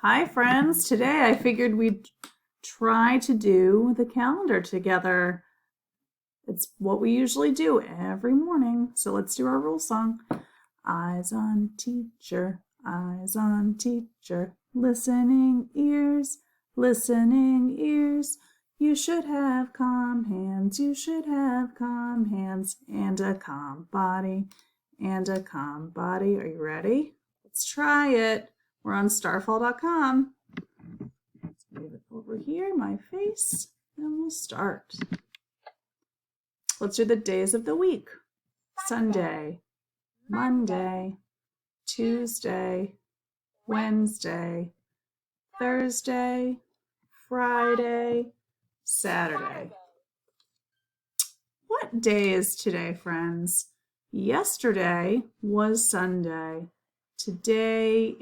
Hi friends, today I figured we'd try to do the calendar together. It's what we usually do every morning. So let's do our rule song. Eyes on teacher, eyes on teacher, listening ears, listening ears. You should have calm hands, you should have calm hands, and a calm body, and a calm body. Are you ready? Let's try it. We're on starfall.com. Let's move it over here, my face, and we'll start. Let's do the days of the week. Sunday, Monday, Tuesday, Wednesday, Thursday, Friday, Saturday. What day is today, friends? Yesterday was Sunday. Today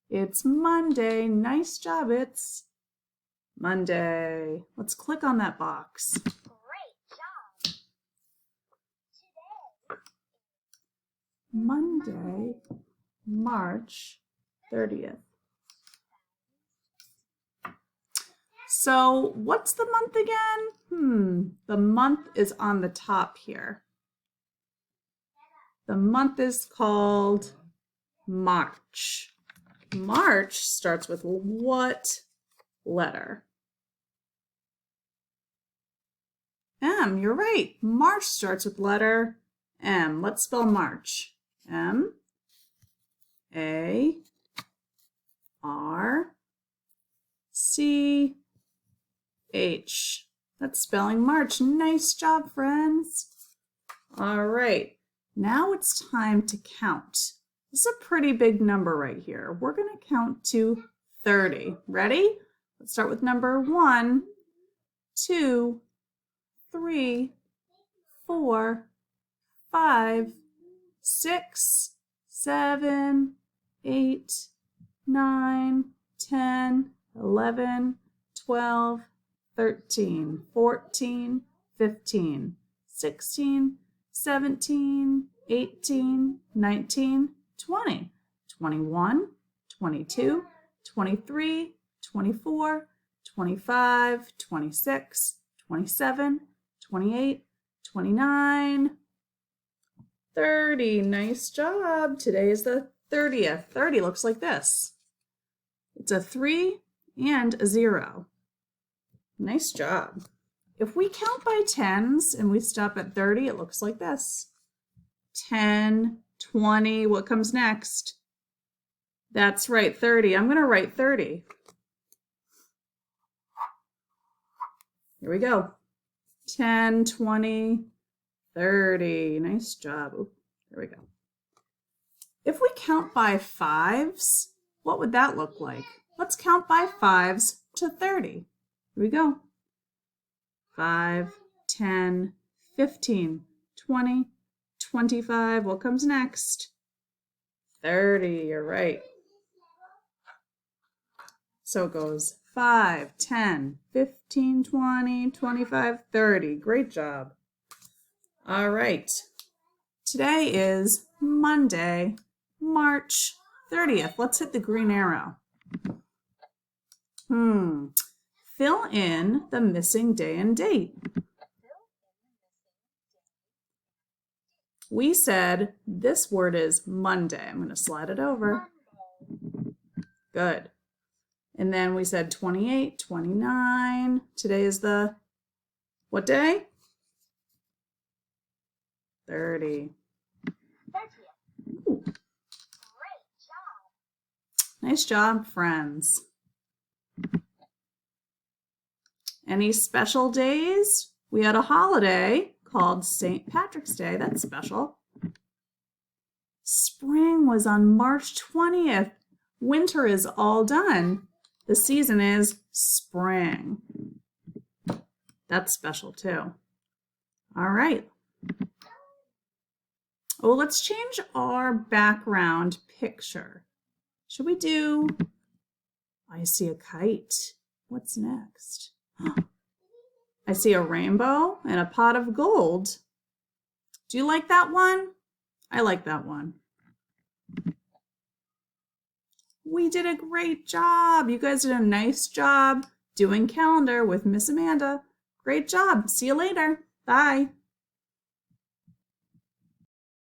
it's Monday. Nice job, it's Monday. Let's click on that box. Great job. Today. Monday, March 30th. So what's the month again? The month is on the top here. The month is called March. March starts with what letter? M, you're right. March starts with letter M. Let's spell March. M, A, R, C, H. That's spelling March. Nice job, friends. All right. Now it's time to count. This is a pretty big number right here. We're going to count to 30. Ready? Let's start with number 1, 2, 3, 4, 5, 6, 7, 8, 9, 10, 11, 12, 13, 14, 15, 16, 17, 18, 19, 20, 21, 22, 23, 24, 25, 26, 27, 28, 29, 30. Nice job. Today is the 30th. 30 looks like this. It's a 3 and a 0. Nice job. If we count by tens and we stop at 30, it looks like this. 10, 20, what comes next? That's right, 30. I'm going to write 30. Here we go. 10, 20, 30. Nice job. Ooh, there we go. If we count by fives, what would that look like? Let's count by fives to 30. Here we go. 5, 10, 15, 20, 25. What comes next? 30. You're right. So it goes 5, 10, 15, 20, 25, 30. Great job. All right. Today is Monday, March 30th. Let's hit the green arrow. Fill in the missing day and date. We said this word is Monday. I'm going to slide it over. Good. And then we said 28, 29. Today is the, what day? 30. Ooh. Great job. Nice job, friends. Any special days? We had a holiday called St. Patrick's Day. That's special. Spring was on March 20th. Winter is all done. The season is spring. That's special too. All right. Oh, let's change our background picture. Should we do, I see a kite. What's next? I see a rainbow and a pot of gold. Do you like that one? I like that one. We did a great job. You guys did a nice job doing calendar with Miss Amanda. Great job. See you later. Bye.